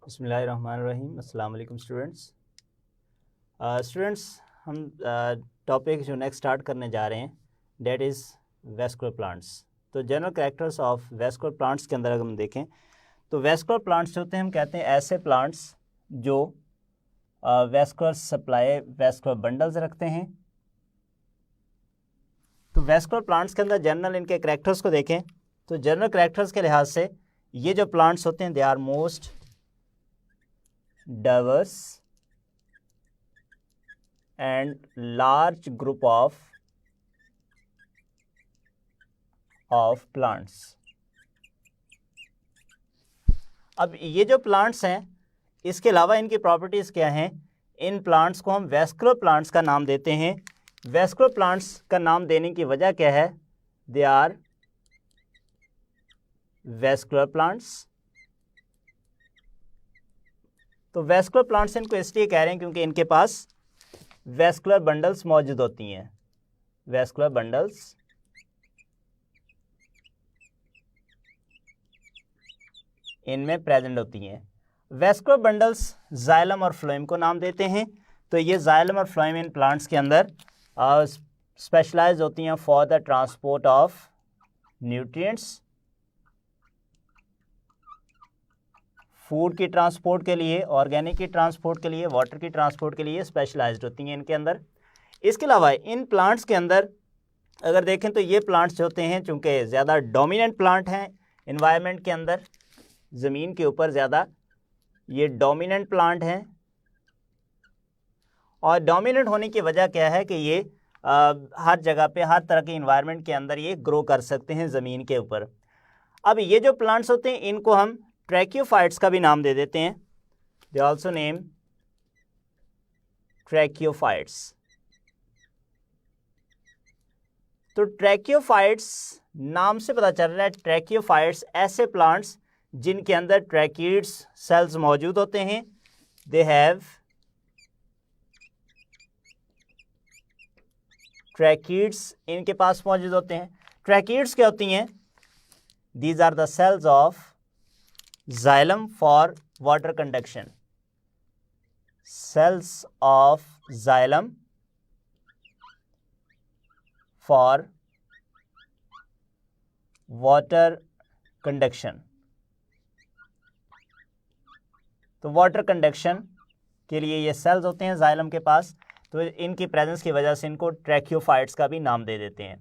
बिस्मिल्लाहिर्रहमानिर्रहीम। अस्सलाम वालेकुम स्टूडेंट्स। हम टॉपिक जो नेक्स्ट स्टार्ट करने जा रहे हैं डेट इज़ वेस्कुलर प्लांट्स। तो general characters of vascular plants के अंदर अगर हम देखें तो वेस्कुलर प्लांट्स होते हैं, हम कहते हैं ऐसे प्लांट्स जो वेस्कुलर सप्लाई वेस्कुलर बंडल्स रखते हैं। तो वेस्कुलर प्लांट्स के अंदर जनरल इनके कैरेक्टर्स को देखें तो जनरल कैरेक्टर्स के लिहाज से ये जो प्लांट्स होते हैं they are most diverse and large group of plants। अब ये जो प्लांट्स हैं इसके अलावा इनकी प्रॉपर्टीज़ क्या हैं? इन प्लांट्स को हम वेस्कुलर प्लांट्स का नाम देते हैं। वेस्कुलर प्लांट्स का नाम देने की वजह क्या है? They are vascular plants. तो वेस्कुलर प्लांट्स इनको इसलिए कह रहे हैं क्योंकि इनके पास वेस्कुलर बंडल्स मौजूद होती हैं। वेस्कुलर बंडल्स इनमें प्रेजेंट होती हैं। वेस्कुलर बंडल्स जाइलम और फ्लोएम को नाम देते हैं। तो ये जाइलम और फ्लोएम इन प्लांट्स के अंदर स्पेशलाइज होती हैं for the transport of nutrients, food की ट्रांसपोर्ट के लिए, ऑर्गेनिक की ट्रांसपोर्ट के लिए, वाटर की ट्रांसपोर्ट के लिए स्पेशलाइज्ड होती हैं इनके अंदर। इसके अलावा इन प्लांट्स के अंदर अगर देखें तो ये प्लांट्स जो होते हैं चूँकि ज़्यादा डोमिनेंट प्लांट हैं इन्वायरमेंट के अंदर, ज़मीन के ऊपर ज़्यादा ये डोमिनेंट प्लांट हैं। और डोमिनेंट होने की वजह क्या है कि ये हर जगह पे हर तरह के इन्वायरमेंट के अंदर ये ग्रो कर सकते हैं ज़मीन के ऊपर। अब ये जो प्लांट्स होते हैं इनको हम ट्रैकियोफाइट्स का भी नाम दे देते हैं। They also name tracheophytes. तो ट्रैकियोफाइट्स नाम से पता चल रहा है ट्रैकियोफाइट्स ऐसे प्लांट्स जिनके अंदर ट्रैकिड्स सेल्स मौजूद होते हैं। दे हैव ट्रैकिड्स इनके पास मौजूद होते हैं। ट्रैकिड्स क्या होती हैं? These are the cells of xylem for water conduction। cells of xylem for water conduction। तो वाटर कंडक्शन के लिए ये सेल्स होते हैं जाइलम के पास। तो इनकी प्रेजेंस की वजह से इनको ट्रैकियोफाइट्स का भी नाम दे देते हैं।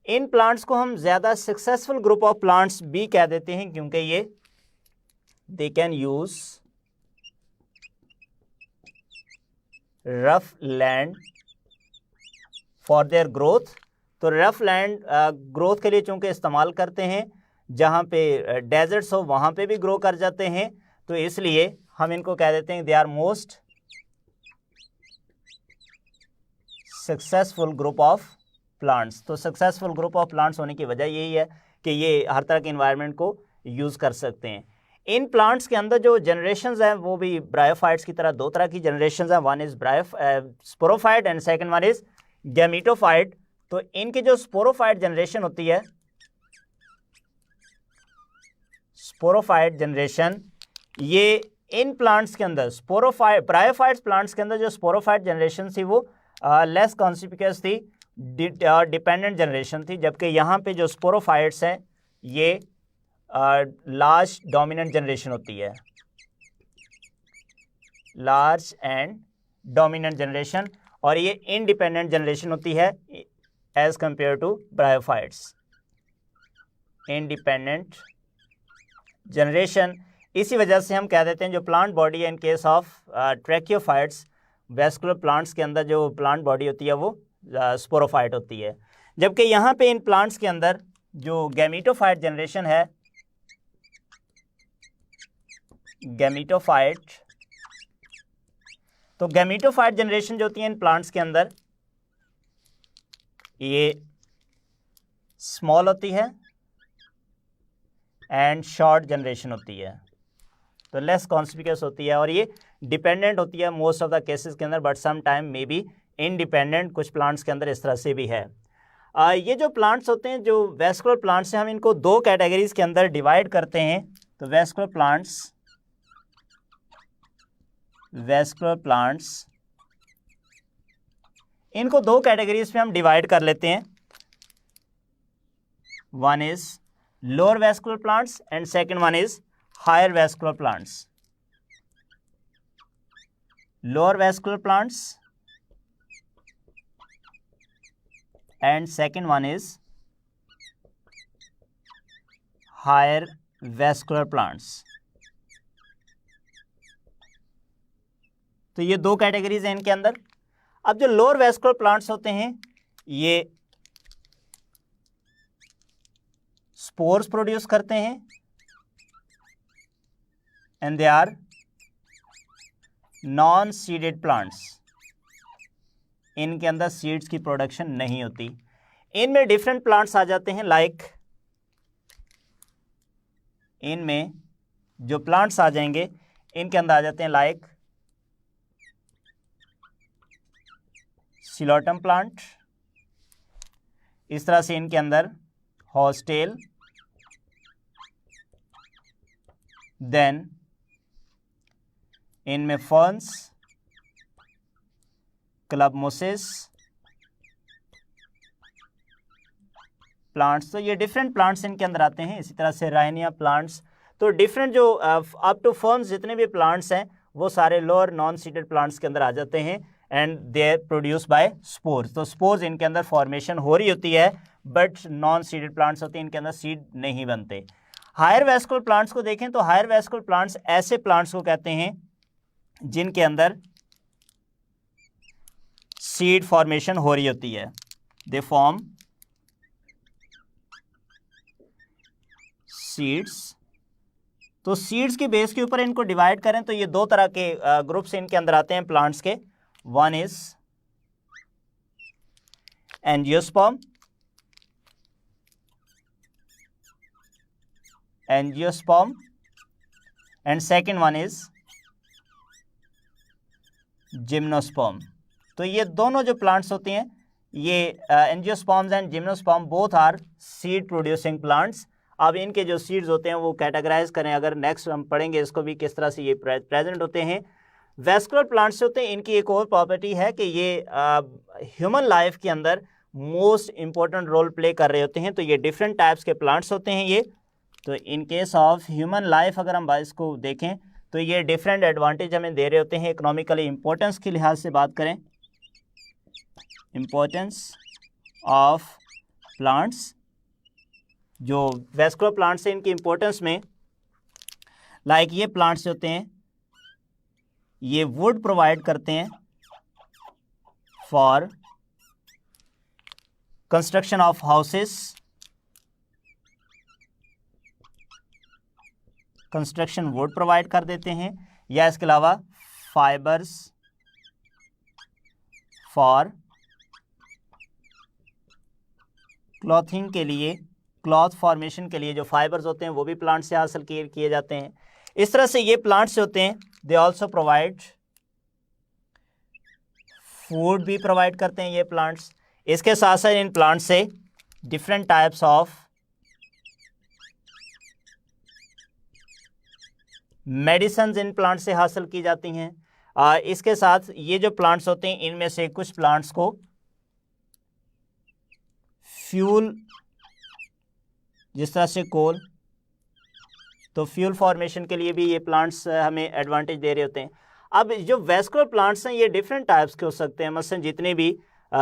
इन प्लांट्स को हम ज़्यादा सक्सेसफुल ग्रुप ऑफ प्लांट्स भी कह देते हैं क्योंकि ये they can use rough land for their growth। तो रफ लैंड ग्रोथ के लिए चूंकि इस्तेमाल करते हैं, जहाँ पे डेजर्ट्स हो वहाँ पे भी ग्रो कर जाते हैं, तो इसलिए हम इनको कह देते हैं they are most successful group of plants. तो सक्सेसफुल ग्रुप ऑफ प्लांट्स होने की वजह यही है कि ये हर तरह के इन्वायरमेंट को यूज़ कर सकते हैं। इन प्लांट्स के अंदर जो जनरेशंस हैं वो भी ब्रायोफाइट्स की तरह दो तरह की जनरेशंस हैं। One is sporophyte and second one is gametophyte. तो इनकी जो स्पोरोफाइट जनरेशन होती है, स्पोरोफाइट जनरेशन, ये इन प्लांट्स के अंदर ब्रायोफाइट्स प्लांट्स के अंदर जो स्पोरोफाइट जनरेशन थी वो लेस कॉन्स्पिक्यूअस थी, डिपेंडेंट जनरेशन थी। जबकि यहाँ पे जो स्पोरोफाइट्स हैं ये लार्ज डोमिनेंट जनरेशन होती है, लार्ज एंड डोमिनेंट जनरेशन, और ये इंडिपेंडेंट जनरेशन होती है as compare to bryophytes. Independent generation, इसी वजह से हम कह देते हैं जो प्लांट बॉडी है in case of tracheophytes, vascular plants के अंदर जो प्लांट बॉडी होती है वो स्पोरोफाइट होती है। जबकि यहाँ पे इन प्लांट्स के अंदर जो गैमीटोफाइट जनरेशन है, गैमीटोफाइट, तो गैमीटोफाइट जनरेशन जो होती है इन प्लांट्स के अंदर ये स्मॉल होती है एंड शॉर्ट जनरेशन होती है, तो लेस कॉन्स्पिक्यूअस होती है, और ये डिपेंडेंट होती है मोस्ट ऑफ द केसेस के अंदर, but some time may be independent. कुछ प्लांट्स के अंदर इस तरह से भी है। ये जो प्लांट्स होते हैं जो वेस्कुलर प्लांट्स हैं, हम इनको दो कैटेगरीज के अंदर डिवाइड करते हैं। तो वेस्कुलर प्लांट्स वैस्कुलर प्लांट्स, इनको दो कैटेगरीज में हम डिवाइड कर लेते हैं. One is lower vascular plants and second one is higher vascular plants. Lower vascular plants and second one is higher vascular plants. तो ये दो कैटेगरीज हैं इनके अंदर. अब जो लोअर वैस्कुलर प्लांट्स होते हैं ये स्पोर्स प्रोड्यूस करते हैं and they are non seeded plants. इनके अंदर सीड्स की प्रोडक्शन नहीं होती. इनमें डिफरेंट प्लांट्स आ जाते हैं लाइक इनमें जो प्लांट्स आ जाएंगे इनके अंदर आ जाते हैं लाइक सिलोटम प्लांट. इस तरह से इनके अंदर हॉस्टेल, देन इनमें फर्न्स, क्लबमोसिस प्लांट्स. तो ये डिफरेंट प्लांट्स इनके अंदर आते हैं. इसी तरह से राइनिया प्लांट्स. तो डिफरेंट जो अप टू फर्न्स जितने भी प्लांट्स हैं वो सारे लोअर नॉन सीडेड प्लांट्स के अंदर आ जाते हैं and they are produce by spores. तो स्पोर्स इनके अंदर फॉर्मेशन हो रही होती है बट नॉन सीडेड प्लांट्स होते हैं, इनके अंदर सीड नहीं बनते. हायर वैस्कुलर प्लांट्स को देखें तो हायर वैस्कुलर प्लांट्स ऐसे प्लांट्स को कहते हैं जिनके अंदर सीड फॉर्मेशन हो रही होती है. They form seeds. तो सीड्स के बेस के ऊपर इनको डिवाइड करें तो ये दो तरह के ग्रुप्स इनके अंदर आते हैं प्लांट्स के. One is angiosperm, angiosperm and second one is gymnosperm. तो ये दोनों जो प्लांट्स होते हैं ये angiosperms and gymnosperm both are seed producing plants. अब इनके जो सीड्स होते हैं वो कैटेगराइज करें, अगर नेक्स्ट हम पढ़ेंगे इसको भी किस तरह से ये प्रेजेंट होते हैं. वैस्कुलर प्लांट्स होते हैं इनकी एक और प्रॉपर्टी है कि ये ह्यूमन लाइफ के अंदर मोस्ट इंपॉर्टेंट रोल प्ले कर रहे होते हैं. तो ये डिफरेंट टाइप्स के प्लांट्स होते हैं ये. तो इन केस ऑफ ह्यूमन लाइफ अगर हम इसको देखें तो ये डिफरेंट एडवांटेज हमें दे रहे होते हैं. इकोनॉमिकली इंपॉर्टेंस के लिहाज से बात करें, इंपॉर्टेंस ऑफ प्लांट्स, जो वैस्कुलर प्लांट्स हैं इनकी इंपॉर्टेंस में लाइक ये प्लांट्स होते हैं ये वुड प्रोवाइड करते हैं for construction of houses, construction would provide कर देते हैं, या इसके अलावा फाइबर्स फॉर क्लॉथिंग के लिए, क्लॉथ फॉर्मेशन के लिए जो फाइबर्स होते हैं वो भी प्लांट से हासिल किए जाते हैं. इस तरह से ये प्लांट्स होते हैं दे ऑल्सो प्रोवाइड फूड भी प्रोवाइड करते हैं ये प्लांट्स. इसके साथ साथ इन प्लांट्स से different types of medicine in plant से हासिल की जाती हैं. इसके साथ ये जो प्लांट्स होते हैं इनमें से कुछ प्लांट्स को फ्यूल, जिस तरह से कोल, तो फ्यूल फॉर्मेशन के लिए भी ये प्लांट्स हमें एडवांटेज दे रहे होते हैं. अब जो वैस्कुलर प्लांट्स हैं ये डिफरेंट टाइप्स के हो सकते हैं. मसलन जितने भी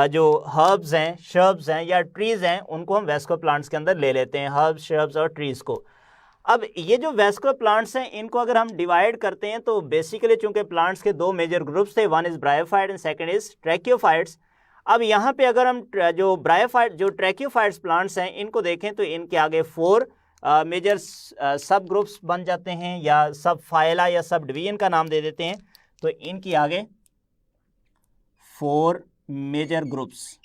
जो हर्ब्स हैं, शर्ब्स हैं या ट्रीज़ हैं उनको हम वैस्कुलर प्लांट्स के अंदर ले लेते हैं, हर्ब्स, शर्ब्स और ट्रीज़ को. अब ये जो वैस्कुलर प्लांट्स हैं इनको अगर हम डिवाइड करते हैं तो बेसिकली चूंकि प्लांट्स के दो मेजर ग्रुप्स थे, one is bryophyte and second is tracheophytes. अब यहाँ पे अगर हम जो ब्रायोफाइट, जो ट्रैकियोफाइट्स प्लांट्स हैं इनको देखें तो इनके आगे 4 मेजर सब ग्रुप्स बन जाते हैं, या सब फाइला या सब डिवीजन का नाम दे देते हैं. तो इनकी आगे 4 मेजर ग्रुप्स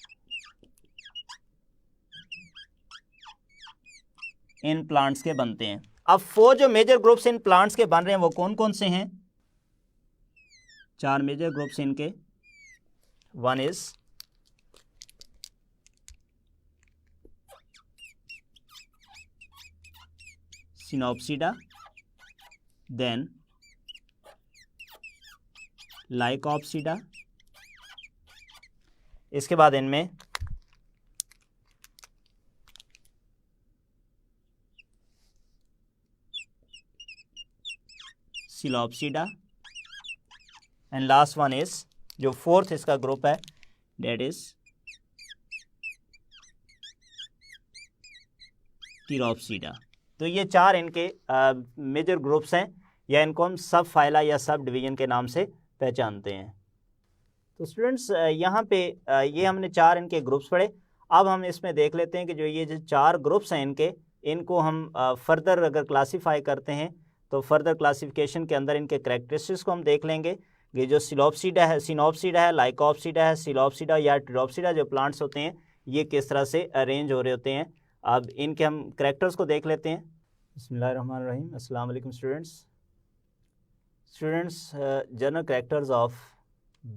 इन प्लांट्स के बनते हैं. अब 4 जो मेजर ग्रुप्स इन प्लांट्स के बन रहे हैं वो कौन कौन से हैं? 4 मेजर ग्रुप्स इनके. वन इज सिनोप्सिडा, देन लाइकोप्सिडा, इसके बाद इनमें psilopsida, and last one is जो फोर्थ इसका ग्रुप है डेट इज टिरोप्सिडा। तो ये चार इनके मेजर ग्रुप्स हैं, या इनको हम सब फाइला या सब डिवीजन के नाम से पहचानते हैं। तो स्टूडेंट्स यहाँ पे ये हमने चार इनके ग्रुप्स पढ़े। अब हम इसमें देख लेते हैं कि जो ये जो चार ग्रुप्स हैं इनके, इनको हम फर्दर अगर क्लासीफाई करते हैं तो फर्दर क्लासिफिकेशन के अंदर इनके करैक्टरिस्टिक्स को हम देख लेंगे। ये जो सिलोप्सिडा है, सिनोप्सिडा है, लाइकोप्सिडा है, सिलोप्सिडा या टिरोप्सिडा जो प्लांट्स होते हैं ये किस तरह से अरेंज हो रहे होते हैं। अब इनके हम करैक्टर्स को देख लेते हैं। बिस्मिल्लाहिर्रहमानिर्रहीम, अस्सलाम वालेकुम students. General characters of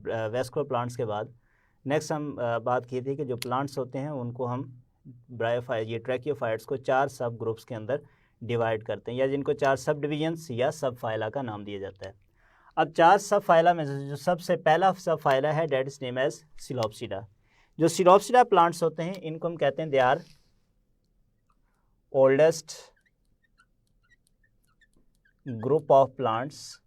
vascular plants के बाद नेक्स्ट हम बात की थी कि जो प्लांट्स होते हैं उनको हम ब्रायोफाइट, ये ट्रैकियोफाइट्स को चार सब ग्रुप्स के अंदर डिवाइड करते हैं, या जिनको चार सब डिवीजन्स या सब फाइला का नाम दिया जाता है। अब चार सब फाइला में जो सबसे पहला सब फाइला है that is name as psilopsida. जो सिलोप्सिडा प्लांट्स होते हैं इनको हम कहते हैं they are oldest group of plants,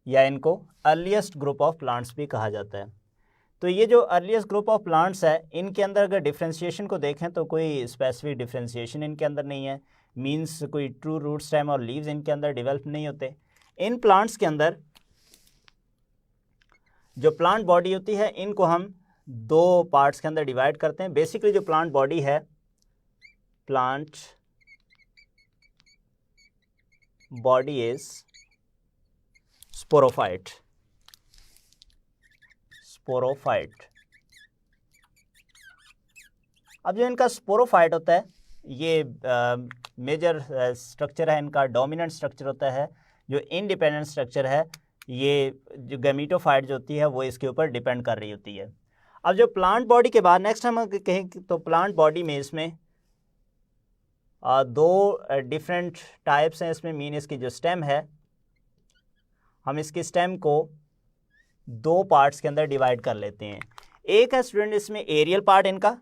या इनको अर्लीस्ट ग्रुप ऑफ प्लांट्स भी कहा जाता है। तो ये जो अर्लीस्ट ग्रुप ऑफ प्लांट्स है इनके अंदर अगर डिफ्रेंशिएशन को देखें तो कोई स्पेसिफिक डिफ्रेंशिएशन इनके अंदर नहीं है, मींस कोई ट्रू रूट स्टेम और लीव्स इनके अंदर डेवलप नहीं होते। इन प्लांट्स के अंदर जो प्लांट बॉडी होती है इनको हम दो पार्ट्स के अंदर डिवाइड करते हैं। बेसिकली जो प्लांट बॉडी है, plant body is sporophyte, sporophyte. अब जो इनका स्पोरोफाइट होता है ये मेजर स्ट्रक्चर है, इनका डोमिनेंट स्ट्रक्चर होता है। जो इंडिपेंडेंट स्ट्रक्चर है ये जो गैमीटोफाइट जो होती है वो इसके ऊपर डिपेंड कर रही होती है। अब जो प्लांट बॉडी के बाद नेक्स्ट हम कहें तो प्लांट बॉडी में इसमें दो डिफरेंट टाइप्स हैं। इसमें मीन इसकी जो स्टेम है, हम इसकी स्टेम को दो पार्ट्स के अंदर डिवाइड कर लेते हैं। एक है स्टूडेंट इसमें एरियल पार्ट, इनका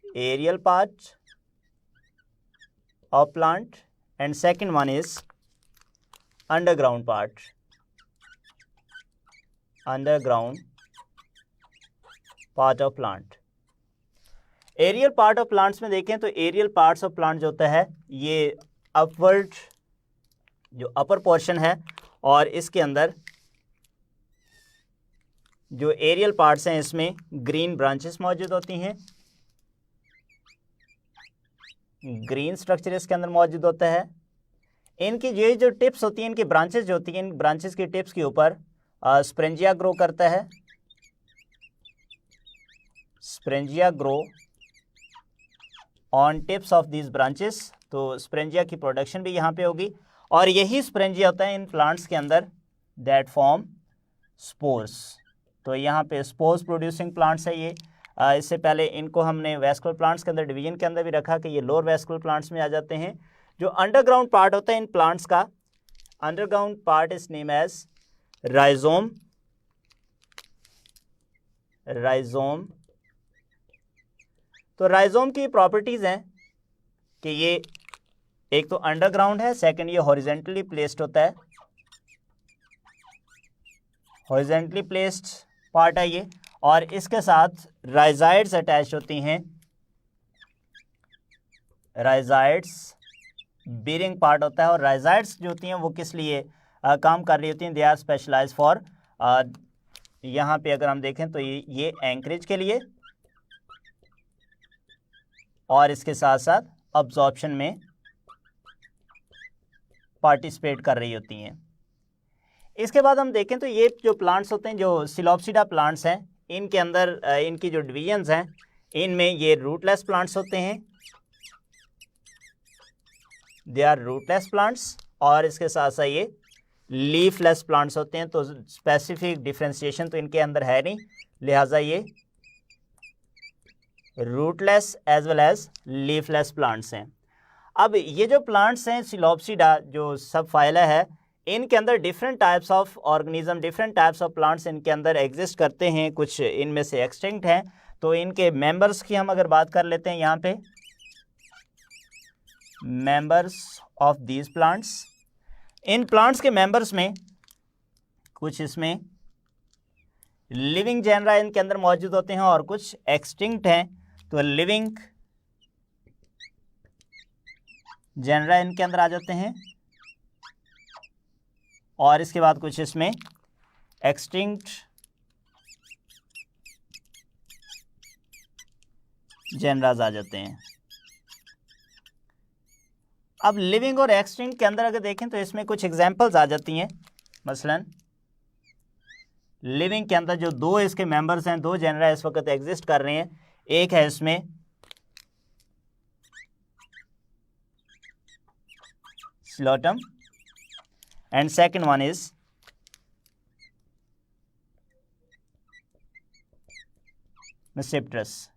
aerial part of plant, and second one is underground part, underground part of plant. Aerial part of plants में देखें तो एरियल पार्ट्स ऑफ प्लांट जो होता है ये अपवर्ड जो अपर पोर्शन है, और इसके अंदर जो एरियल पार्ट्स हैं इसमें ग्रीन ब्रांचेस मौजूद होती हैं, ग्रीन स्ट्रक्चर इसके अंदर मौजूद होता है। इनकी ये जो टिप्स होती हैं, इनकी ब्रांचेस जो होती हैं, इन ब्रांचेस की टिप्स के ऊपर स्प्रेंजिया ग्रो करता है, sporangia grow on tips of these branches. तो स्प्रेंजिया की प्रोडक्शन भी यहाँ पे होगी, और यही स्प्रेंजिया होता है इन प्लांट्स के अंदर दैट फॉर्म स्पोर्स। तो यहाँ पे स्पोर्स प्रोड्यूसिंग प्लांट्स है ये। इससे पहले इनको हमने वेस्कुलर प्लांट्स के अंदर डिवीजन के अंदर भी रखा कि ये लोअर वेस्कुलर प्लांट्स में आ जाते हैं। जो अंडरग्राउंड पार्ट होता है इन प्लांट्स का, underground part is name as rhizome, rhizome. तो राइजोम की प्रॉपर्टीज हैं कि ये एक तो अंडरग्राउंड है, सेकंड ये हॉरिजेंटली प्लेस्ड होता है, हॉरिजेंटली प्लेस्ड पार्ट है ये, और इसके साथ राइजाइड्स अटैच होती हैं, राइजाइड्स बीरिंग पार्ट होता है। और राइजाइड्स जो होती हैं वो किस लिए काम कर रही होती हैं, दे आर स्पेशलाइज फॉर, यहाँ पे अगर हम देखें तो ये एंकरेज के लिए और इसके साथ साथ अब्जॉर्प्शन में पार्टिसिपेट कर रही होती हैं। इसके बाद हम देखें तो ये जो प्लांट्स होते हैं, जो सिलोप्सिडा प्लांट्स हैं, इनके अंदर इनकी जो डिवीजन्स हैं, इनमें ये रूटलेस प्लांट्स होते हैं, दे आर रूटलेस प्लांट्स, और इसके साथ साथ ये लीफलेस प्लांट्स होते हैं। तो स्पेसिफिक डिफ्रेंशिएशन तो इनके अंदर है नहीं, लिहाजा ये rootless as well as leafless plants हैं। अब ये जो प्लांट्स हैं सिलोप्सिडा जो सब फाइला है, इनके अंदर different types of organism, different types of plants इनके अंदर एग्जिस्ट करते हैं, कुछ इनमें से एक्सटिंक्ट हैं। तो इनके मेंबर्स की हम अगर बात कर लेते हैं यहाँ पे, members of these plants, in plants के मेंबर्स में कुछ इसमें लिविंग जेनरा इनके अंदर मौजूद होते हैं और कुछ एक्सटिंक्ट हैं। तो लिविंग जेनरा इनके अंदर आ जाते हैं और इसके बाद कुछ इसमें एक्सटिंक्ट जेनराज आ जाते हैं। अब लिविंग और एक्सटिंक्ट के अंदर अगर देखें तो इसमें कुछ एग्जांपल्स आ जाती हैं। मसलन लिविंग के अंदर जो दो इसके मेंबर्स हैं, दो जेनरा इस वक्त एग्जिस्ट कर रहे हैं, एक है इसमें स्लोटम एंड सेकंड वन इज मिसिप्ट्रस।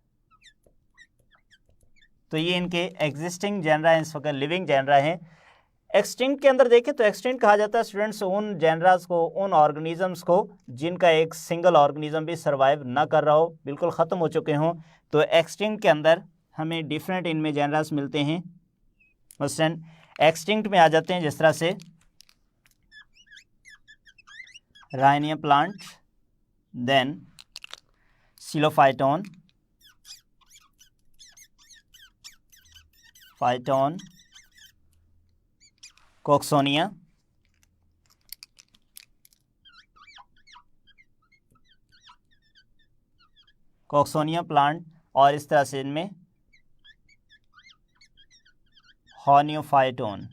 तो ये इनके एग्जिस्टिंग जेनरा इस वक्त लिविंग जेनरा हैं। एक्सटिंक्ट के अंदर देखें तो एक्सटिंक्ट कहा जाता है स्टूडेंट्स उन जेनरास को, उन ऑर्गेनिजम्स को जिनका एक सिंगल ऑर्गेनिज्म भी सर्वाइव ना कर रहा हो, बिल्कुल ख़त्म हो चुके हों। तो एक्सटिंक्ट के अंदर हमें डिफरेंट इनमें जेनरास मिलते हैं। मसलन एक्सटिंक्ट में आ जाते हैं जिस तरह से Rhynia plant, then Psilophyton, phyton, Cooksonia, plant, और इस तरह से इनमें हॉर्नियोफाइटोन।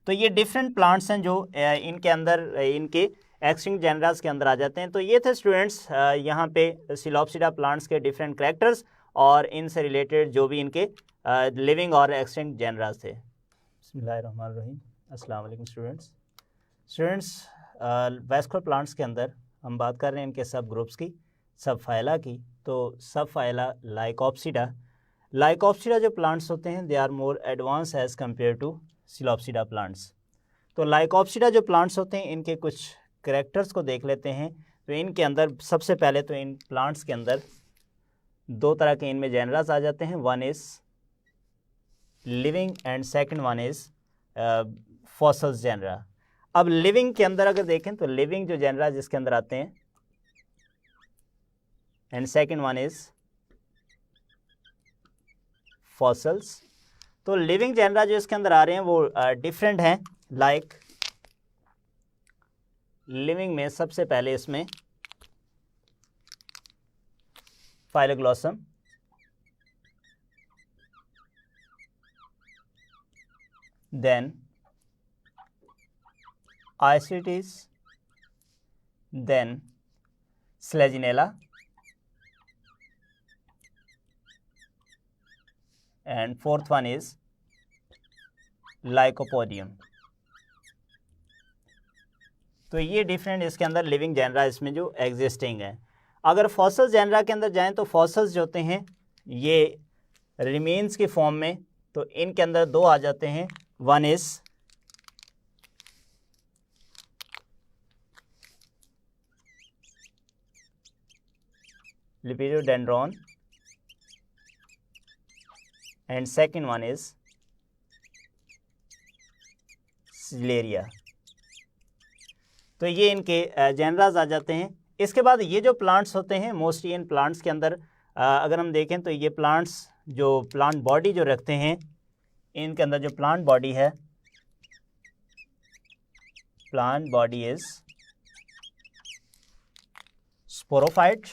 तो ये डिफरेंट प्लांट्स हैं जो इनके अंदर इनके एक्सटिंक्ट जेनरास के अंदर आ जाते हैं। तो ये थे स्टूडेंट्स यहाँ पे सिलोप्सिडा प्लांट्स के डिफरेंट कैरेक्टर्स और इनसे रिलेटेड जो भी इनके लिविंग और एक्सटिंक्ट जेनरास थे। बिस्मिल्लाहिर्रहमानिर्रहीम। अस्सलाम वालेकुम स्टूडेंट्स वैस्कुलर प्लांट्स के अंदर हम बात कर रहे हैं इनके सब ग्रुप्स की, सब फाइला की। तो सब फाइला लाइकोप्सिडा जो प्लांट्स होते हैं they are more advance as compare to psilopsida plants. तो लाइकोप्सिडा जो प्लांट्स होते हैं इनके कुछ करैक्टर्स को देख लेते हैं। तो इनके अंदर सबसे पहले तो इन प्लांट्स के अंदर दो तरह के इनमें जेनरास आ जाते हैं, one is living and second one is fossils genera. अब लिविंग के अंदर अगर देखें तो लिविंग जो जेनरा जिसके अंदर आते हैं and second one is fossils. तो लिविंग जेनरा जो इसके अंदर आ रहे हैं वो डिफरेंट हैं। लाइक लिविंग में सबसे पहले इसमें Phylloglossum, then Isoetes, then Selaginella and fourth one is Lycopodium. तो ये डिफरेंट इसके अंदर लिविंग जेनरा इसमें जो एग्जिस्टिंग है। अगर फॉसल्स जेनरा के अंदर जाएं तो फॉसल्स जो होते हैं ये रिमेन्स की फॉर्म में, तो इनके अंदर दो आ जाते हैं, one is Lepidodendron and second one is Sigillaria. तो ये इनके जेनरास आ जाते हैं। इसके बाद ये जो प्लांट्स होते हैं मोस्टली इन प्लांट्स के अंदर अगर हम देखें तो ये प्लांट्स जो प्लांट बॉडी जो रखते हैं, इनके अंदर जो प्लांट बॉडी है, plant body is sporophyte,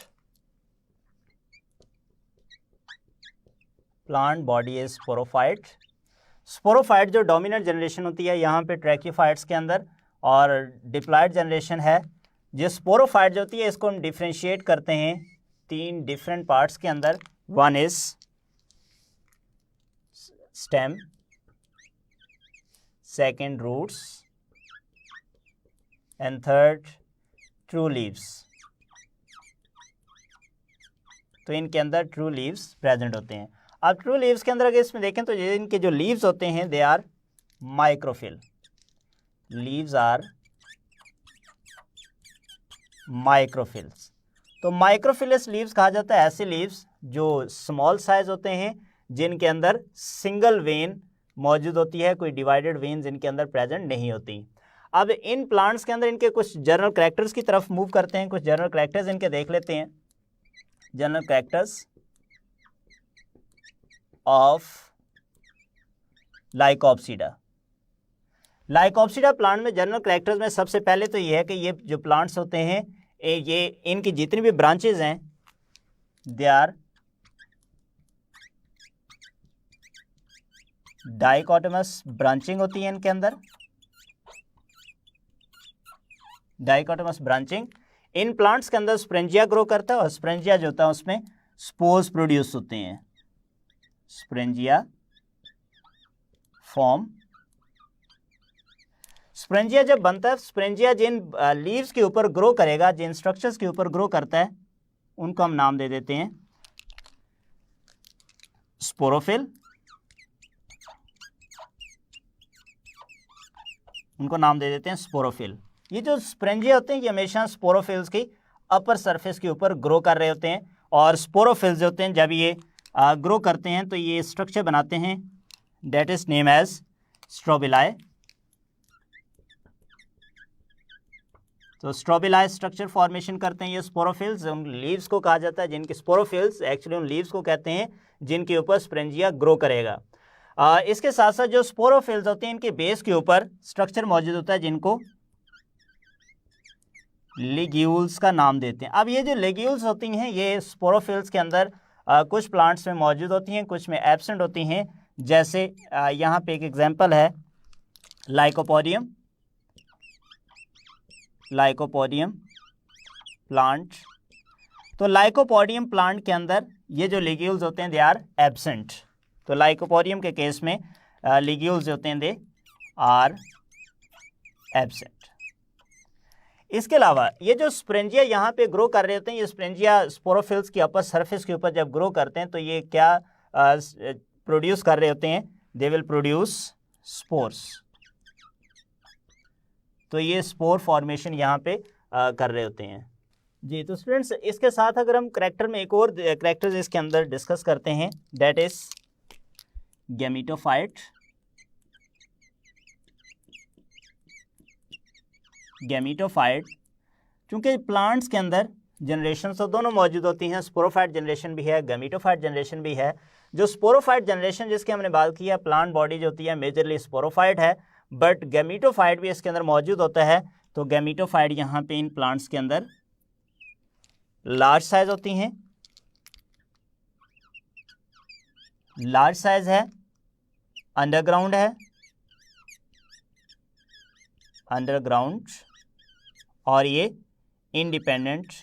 plant body is sporophyte. Sporophyte जो डोमिनेंट जनरेशन होती है यहाँ पे ट्रैक्योफाइट्स के अंदर, और डिप्लॉयड जनरेशन है। जो स्पोरोफाइट जो होती है इसको हम डिफ्रेंशिएट करते हैं तीन डिफरेंट पार्ट्स के अंदर, one is stem, second roots and third true leaves. तो इनके अंदर ट्रू लीव्स प्रेजेंट होते हैं। अब ट्रू लीव्स के अंदर अगर इसमें देखें तो ये इनके जो लीव्स होते हैं they are माइक्रोफिल, leaves are microphylls. तो माइक्रोफिलस लीव्स कहा जाता है ऐसे लीव्स जो स्मॉल साइज होते हैं, जिनके अंदर सिंगल वेन मौजूद होती है, कोई डिवाइडेड वेन्स इनके अंदर प्रेजेंट नहीं होती। अब इन प्लांट्स के अंदर इनके कुछ जनरल कैरेक्टर्स की तरफ मूव करते हैं, कुछ जनरल कैरेक्टर्स इनके देख लेते हैं। General characters of Lycopsida. Lycopsida plant में जनरल कैरेक्टर्स में सबसे पहले तो ये है कि ये जो प्लांट्स होते हैं ये इनकी जितनी भी ब्रांचेज हैं दे आर डाइकोटोमस ब्रांचिंग होती है इनके अंदर, डाइकोटोमस ब्रांचिंग। इन प्लांट्स के अंदर स्प्रेंजिया ग्रो करता है और स्प्रेंजिया जो होता है उसमें स्पोर्स प्रोड्यूस होते हैं, स्प्रेंजिया फॉर्म। स्प्रेंजिया जब बनता है, स्प्रेंजिया जिन लीव्स के ऊपर ग्रो करेगा, जिन स्ट्रक्चर्स के ऊपर ग्रो करता है उनको हम नाम दे देते हैं स्पोरोफिल, उनको नाम दे देते हैं स्पोरोफिल। ये जो स्प्रेंजिया होते हैं ये हमेशा स्पोरोफिल्स की अपर सरफेस के ऊपर ग्रो कर रहे होते हैं, और स्पोरोफिल्स होते हैं जब ये ग्रो करते हैं तो ये स्ट्रक्चर बनाते हैं that is name as strobili. तो स्ट्रोबिलाई स्ट्रक्चर फॉर्मेशन करते हैं ये स्पोरोफिल्स। उन लीव्स को कहा जाता है जिनके स्पोरोफिल्स, एक्चुअली उन लीव्स को कहते हैं जिनके ऊपर स्प्रेंजिया ग्रो करेगा। इसके साथ साथ जो स्पोरोफिल्स होते हैं इनके बेस के ऊपर स्ट्रक्चर मौजूद होता है जिनको लिग्यूल्स का नाम देते हैं। अब ये जो लिग्यूल्स होती हैं ये स्पोरोफिल्स के अंदर कुछ प्लांट्स में मौजूद होती हैं, कुछ में एब्सेंट होती हैं। जैसे यहाँ पे एक एग्जांपल है लाइकोपोडियम, लाइकोपोडियम प्लांट। तो लाइकोपोडियम प्लांट के अंदर ये जो लिग्यूल्स होते हैं दे आर एब्सेंट। तो लाइकोपोडियम के केस में लिग्यूल्स होते हैं दे आर एब्सेंट। इसके अलावा ये जो स्प्रेंजिया यहाँ पे ग्रो कर रहे होते हैं, ये स्प्रेंजिया स्पोरोफिल्स की अपर सरफेस के ऊपर जब ग्रो करते हैं तो ये क्या प्रोड्यूस कर रहे होते हैं, दे विल प्रोड्यूस स्पोर्स। तो ये स्पोर फॉर्मेशन यहाँ पे कर रहे होते हैं जी। तो स्टूडेंट्स इसके साथ अगर हम करैक्टर में एक और करैक्टर्स इसके अंदर डिस्कस करते हैं दैट इज गैमीटोफाइट। गैमीटोफाइट क्योंकि प्लांट्स के अंदर जनरेशन तो दोनों मौजूद होती हैं, स्पोरोफाइट जनरेशन भी है, गैमीटोफाइट जनरेशन भी है। जो स्पोरोफाइट जनरेशन जिसकी हमने बात की है, प्लांट बॉडी जो होती है मेजरली स्पोरोफाइट है, बट गैमीटोफाइट भी इसके अंदर मौजूद होता है। तो गैमीटोफाइट यहाँ पे इन प्लांट्स के अंदर लार्ज साइज होती हैं, लार्ज साइज है, अंडरग्राउंड है, अंडरग्राउंड, और ये इंडिपेंडेंट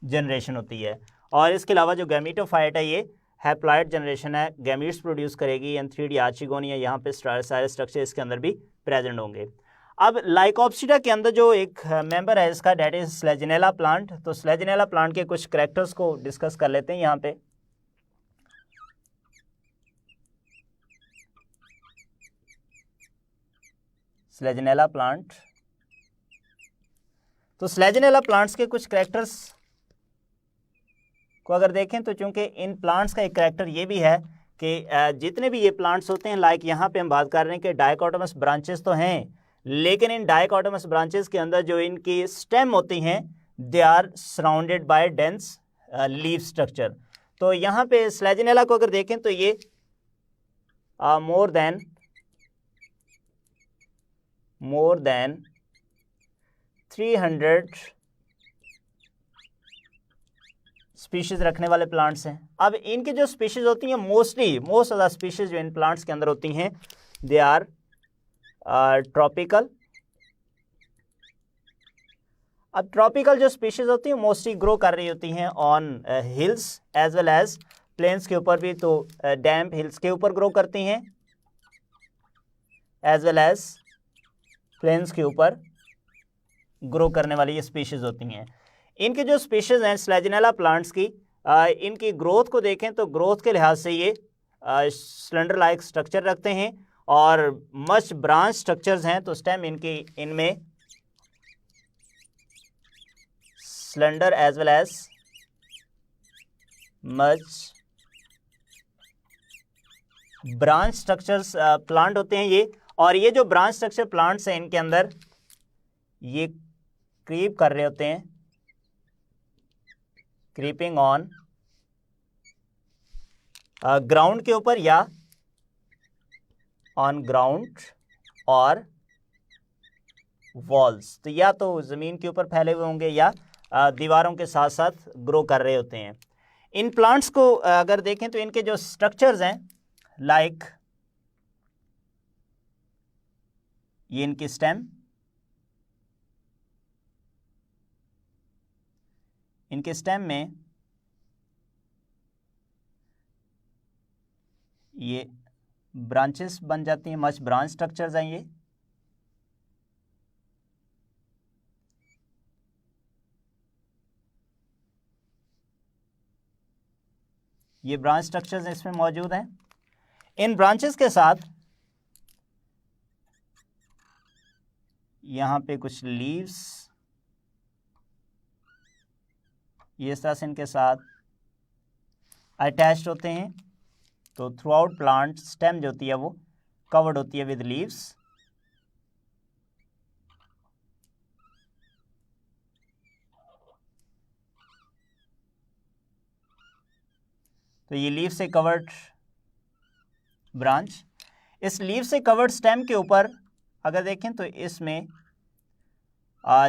जनरेशन होती है। और इसके अलावा जो गैमीटोफाइट है ये हैप्लॉइड जनरेशन है, गैमीट्स प्रोड्यूस करेगी एंड 3D आर्चिगोनिया यहाँ पे सारे स्ट्रक्चर इसके अंदर भी प्रेजेंट होंगे। अब लाइकोप्सिडा के अंदर जो एक मेंबर है इसका डेट इज स्लेजिनेला प्लांट। तो स्लेजिनेला प्लांट के कुछ कैरेक्टर्स को डिस्कस कर लेते हैं यहाँ पे। स्लेजिनेला प्लांट, तो स्लेजिनेला प्लांट्स के कुछ कैरेक्टर्स को अगर देखें तो चूंकि इन प्लांट्स का एक कैरेक्टर ये भी है कि जितने भी ये प्लांट्स होते हैं, लाइक यहाँ पे हम बात कर रहे हैं कि डाइकोटोमस ब्रांचेस तो हैं, लेकिन इन डाइकोटोमस ब्रांचेस के अंदर जो इनकी स्टेम होती हैं they are surrounded by dense leaf structure. तो यहाँ पे स्लेजिनेला को अगर देखें तो ये मोर देन 300 स्पीशीज रखने वाले प्लांट्स हैं। अब इनकी जो स्पीशीज होती हैं मोस्ट ऑफ द स्पीशीज जो इन प्लांट्स के अंदर होती हैं दे आर ट्रॉपिकल। अब ट्रॉपिकल जो स्पीशीज होती हैं मोस्टली ग्रो कर रही होती हैं on hills as well as plains के ऊपर भी। तो डैम्प हिल्स के ऊपर ग्रो करती हैं एज वेल एज प्लेन्स के ऊपर ग्रो करने वाली ये स्पीशीज होती हैं। इनके जो स्पीशीज हैं स्लेजिनेला प्लांट्स की, इनकी ग्रोथ को देखें तो ग्रोथ के लिहाज से ये सिलेंडर लाइक स्ट्रक्चर रखते हैं और मच ब्रांच स्ट्रक्चर्स हैं, तो स्टेम इनमें slender as well as much branch structures plant होते हैं ये। और ये जो ब्रांच स्ट्रक्चर प्लांट्स हैं इनके अंदर ये क्रीप कर रहे होते हैं, क्रीपिंग ऑन ग्राउंड के ऊपर या ऑन ग्राउंड और वॉल्स, तो या तो ज़मीन के ऊपर फैले हुए होंगे या दीवारों के साथ साथ ग्रो कर रहे होते हैं। इन प्लांट्स को अगर देखें तो इनके जो स्ट्रक्चर्स हैं लाइक ये इनकी स्टेम, इनके स्टेम में ये ब्रांचेस बन जाती हैं, मच ब्रांच स्ट्रक्चर्स हैं ये ब्रांच स्ट्रक्चर्स इसमें मौजूद हैं। इन ब्रांचेस के साथ यहाँ पे कुछ लीव्स ये इस तरह से इनके साथ अटैच्ड होते हैं, तो थ्रू आउट प्लांट स्टेम जो होती है वो कवर्ड होती है विद लीव्स। तो ये लीव से कवर्ड ब्रांच, इस लीव से कवर्ड स्टेम के ऊपर अगर देखें तो इसमें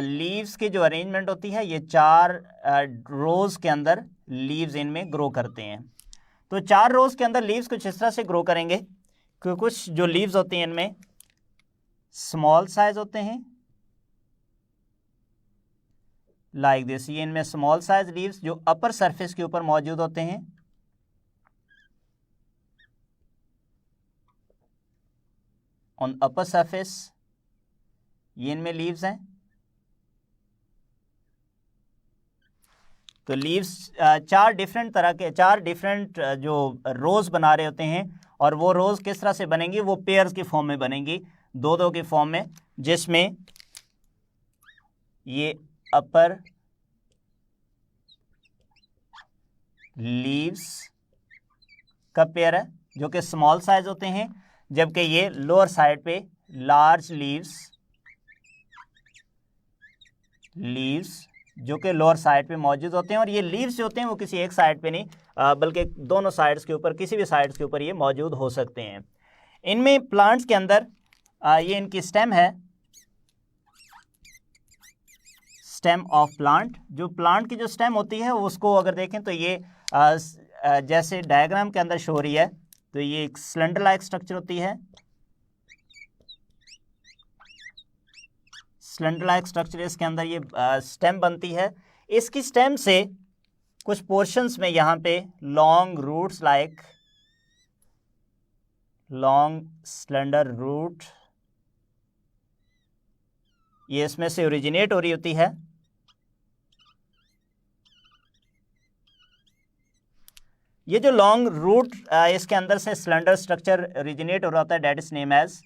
लीव्स की जो अरेंजमेंट होती है ये 4 रोज़ के अंदर लीव्स इनमें ग्रो करते हैं। तो 4 रोज़ के अंदर लीव्स कुछ इस तरह से ग्रो करेंगे कि कुछ जो लीव्स होती हैं इनमें स्मॉल साइज होते हैं लाइक दिस, ये इनमें स्मॉल साइज लीव्स जो अपर सरफेस के ऊपर मौजूद होते हैं। ऑन अपर सरफेस ये इनमें लीव्स हैं। तो लीव्स 4 डिफरेंट तरह के 4 डिफरेंट जो रोज़ बना रहे होते हैं, और वो रोज़ किस तरह से बनेंगी, वो पेयर्स की फॉर्म में बनेंगी, 2-2 की फॉर्म में, जिसमें ये अपर लीव्स का पेयर है जो कि स्मॉल साइज होते हैं, जबकि ये लोअर साइड पे लार्ज लीव्स जो कि लोअर साइड पे मौजूद होते हैं। और ये लीव्स जो होते हैं वो किसी एक साइड पे नहीं बल्कि दोनों साइड्स के ऊपर, किसी भी साइड्स के ऊपर ये मौजूद हो सकते हैं। इनमें प्लांट्स के अंदर ये इनकी स्टेम है, स्टेम ऑफ प्लांट। जो प्लांट की जो स्टेम होती है उसको अगर देखें तो ये जैसे डायग्राम के अंदर शो हो रही है, तो ये एक सिलेंडर लाइक स्ट्रक्चर होती है, सिलेंडर लाइक स्ट्रक्चर, इसके अंदर ये स्टेम बनती है। इसकी स्टेम से कुछ पोर्शंस में यहाँ पे long roots like long slender root ये इसमें से ओरिजिनेट हो रही होती है। ये जो लॉन्ग रूट इसके अंदर से सिलेंडर स्ट्रक्चर ओरिजिनेट हो रहा होता है, डेट इज नेम एज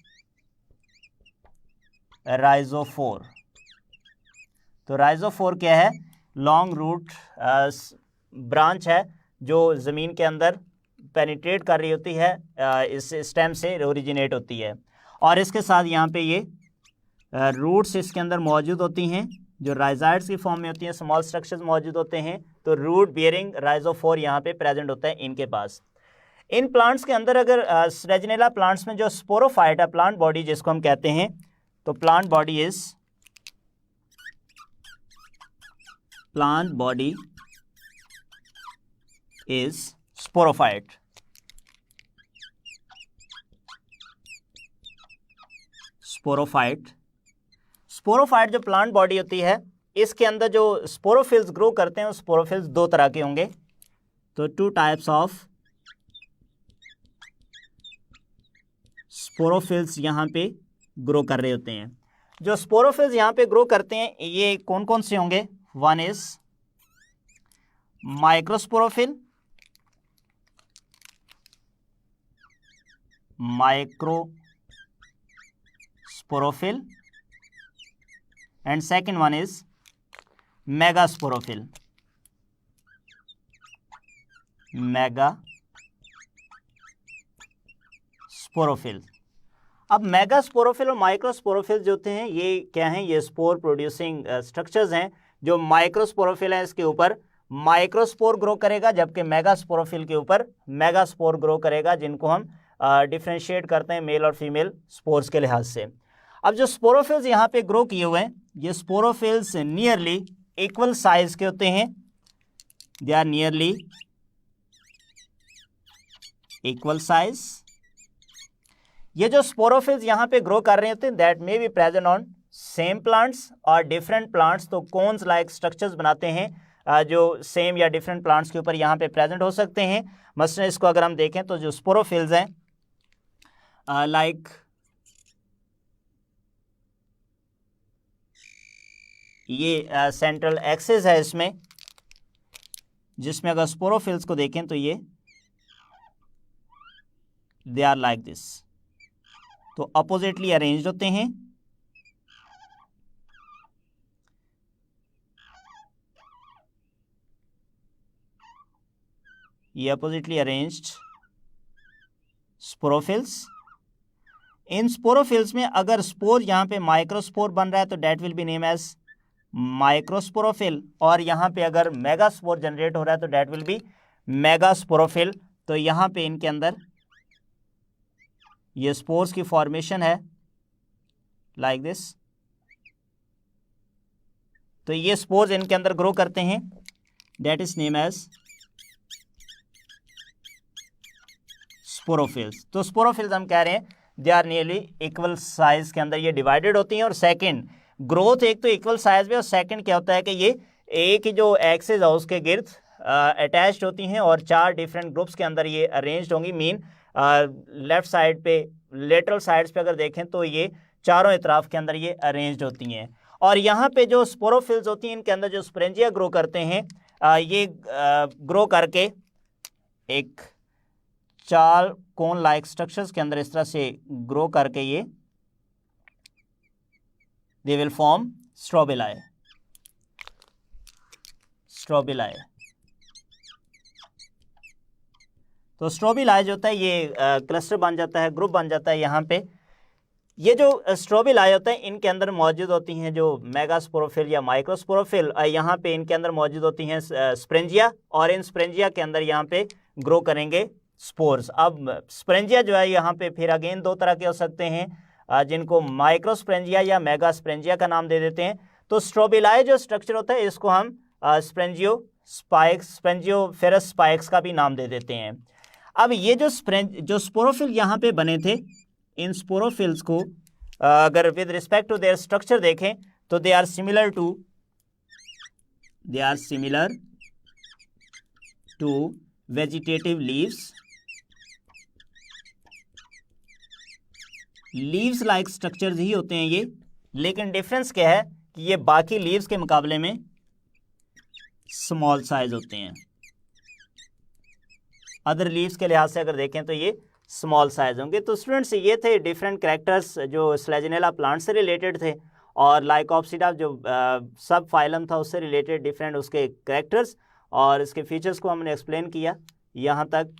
राइजोफोर। तो राइजोफोर क्या है, लॉन्ग रूट ब्रांच है जो ज़मीन के अंदर पेनिट्रेट कर रही होती है, इस स्टेम से ओरिजिनेट होती है। और इसके साथ यहाँ पे ये रूट्स इसके अंदर मौजूद होती हैं जो राइजाइड्स की फॉर्म में होती हैं, स्मॉल स्ट्रक्चर्स मौजूद होते हैं। तो रूट बियरिंग राइजोफोर यहाँ पे प्रेजेंट होता है इनके पास। इन प्लांट्स के अंदर अगर स्लेजिनेला प्लांट्स में जो स्पोरोफाइट है, प्लांट बॉडी जिसको हम कहते हैं, तो plant body is sporophyte. Sporophyte जो प्लांट बॉडी होती है, इसके अंदर जो स्पोरोफिल्स ग्रो करते हैं, स्पोरोफिल्स 2 तरह के होंगे। तो 2 टाइप्स ऑफ स्पोरोफिल्स यहाँ पे ग्रो कर रहे होते हैं। जो स्पोरोफिल्स यहाँ पे ग्रो करते हैं ये कौन कौन से होंगे, 1 is microsporophyll, microsporophyll, and second one is megasporophil, megasporophil। अब मेगास्पोरोफिल और माइक्रोस्पोरोफिल जो होते हैं ये क्या हैं, ये स्पोर प्रोड्यूसिंग स्ट्रक्चर्स हैं। जो माइक्रोस्पोरोफिल है इसके ऊपर माइक्रोस्पोर ग्रो करेगा, जबकि मेगास्पोरोफिल के ऊपर मेगास्पोर ग्रो करेगा, जिनको हम डिफ्रेंशिएट करते हैं मेल और फीमेल स्पोर्स के लिहाज से। अब जो स्पोरोफिल्स यहाँ पे ग्रो किए हुए हैं, ये स्पोरोफिल्स नियरली इक्वल साइज के होते हैं, they are nearly equal size. ये जो स्पोरोफिल्स यहाँ पे ग्रो कर रहे होते हैं that may be present on same plants और डिफरेंट प्लांट्स, तो कोन्स लाइक स्ट्रक्चर्स बनाते हैं जो सेम या डिफरेंट प्लांट्स के ऊपर यहाँ पे प्रेजेंट हो सकते हैं। मसलन इसको अगर हम देखें तो जो स्पोरोफिल्स हैं लाइक ये सेंट्रल एक्सिस है इसमें, जिसमें अगर स्पोरोफिल्स को देखें तो ये दे आर लाइक दिस, तो अपोजिटली अरेंज्ड होते हैं। ये अपोजिटली अरेंज्ड स्पोरोफिल्स। इन स्पोरोफिल्स में अगर स्पोर यहाँ पे माइक्रोस्पोर बन रहा है तो that will be name as microsporophyll, और यहाँ पे अगर मेगास्पोर जनरेट हो रहा है तो डेट विल बी मेगास्पोरोफिल। तो यहाँ पे इनके अंदर ये स्पोर्स की फॉर्मेशन है लाइक दिस, तो ये स्पोर्स इनके अंदर ग्रो करते हैं, that is name as sporophylls. तो स्पोरोफिल्स हम कह रहे हैं they are nearly equal size के अंदर ये डिवाइडेड होती हैं। और सेकंड ग्रोथ एक तो इक्वल साइज में, और सेकंड क्या होता है कि ये एक ही जो एक्सिस है उसके गिर्द अटैच्ड होती हैं और चार डिफरेंट ग्रुप्स के अंदर ये अरेंज्ड होंगी। मीन लेफ्ट साइड पे लेटरल साइड्स पे अगर देखें तो ये चारों इतराफ के अंदर ये अरेंज्ड होती हैं। और यहाँ पे जो स्पोरोफिल्स होती हैं इनके अंदर जो स्प्रेंजिया ग्रो करते हैं ये ग्रो करके एक चार कोन लाइक स्ट्रक्चर्स के अंदर इस तरह से ग्रो करके ये they will form strobili. Strobili, तो स्ट्रोबिलाई जो होता है ये क्लस्टर बन जाता है, ग्रुप बन जाता है। यहाँ पे ये जो स्ट्रोबिलाई होता है इनके अंदर मौजूद होती हैं जो मेगास्पोरोफिल या माइक्रोस्पोरोफिल, यहाँ पे इनके अंदर मौजूद होती हैं स्प्रेंजिया, और इन स्प्रेंजिया के अंदर यहाँ पे ग्रो करेंगे स्पोर्स। अब स्प्रेंजिया जो है यहाँ पे फिर अगेन दो तरह के हो सकते हैं जिनको माइक्रोस्प्रेंजिया या मेगा स्प्रेंजिया का नाम दे देते हैं। तो स्ट्रोबिलाई जो स्ट्रक्चर होता है इसको हम स्प्रेंजियोफेरस स्पाइक्स का भी नाम दे देते हैं। अब ये जो स्पोरोफिल यहाँ पे बने थे, इन स्पोरोफिल्स को अगर with respect to their structure देखें तो they are similar to vegetative leaves like structures ही होते हैं ये, लेकिन डिफरेंस क्या है कि ये बाकी लीव्स के मुकाबले में स्मॉल साइज होते हैं। अदर लीव्स के लिहाज से अगर देखें तो ये स्मॉल साइज होंगे। तो स्टूडेंट्स ये थे डिफरेंट कैरेक्टर्स जो स्लेजिनेला प्लांट से रिलेटेड थे, और लाइकोप्सिडा जो सब फाइलम था उससे रिलेटेड डिफरेंट उसके कैरेक्टर्स और इसके फीचर्स को हमने एक्सप्लेन किया। यहाँ तक